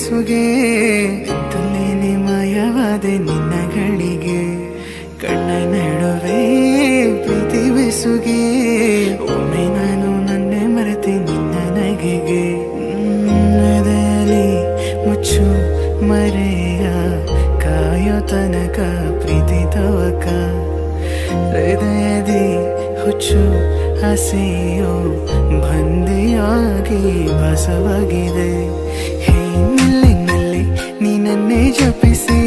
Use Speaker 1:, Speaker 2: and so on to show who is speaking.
Speaker 1: ಬೆಸುಗೆ ತುಲ್ಲಿಲಿ ಮಾಯವಾದೆ ನಿನ್ನಗಳಿಗೆ ಕಣ್ಣ ನಡುವೆ ಪ್ರೀತಿ ಬೆಸುಗೆ ಒಮ್ಮೆ ನಾನು ನನ್ನೆ ಮರೆತೆ ನಿನ್ನ ನಗೆಗೆ ಹೃದಯಲಿ ಮುಚ್ಚು ಮರೆಯ ಕಾಯೋ ತನಕ ಪ್ರೀತಿ ತವಕ ಹೃದಯದಿ ಹುಚ್ಚು ಆಸೆಯೋ ಬಂದೆಯಾಗಿ ಭಾಸವಾಗಿದೆ ಹೇ ನಿಲ್ಲಿ ನೀನನ್ನೇ ಜಪಿಸಿ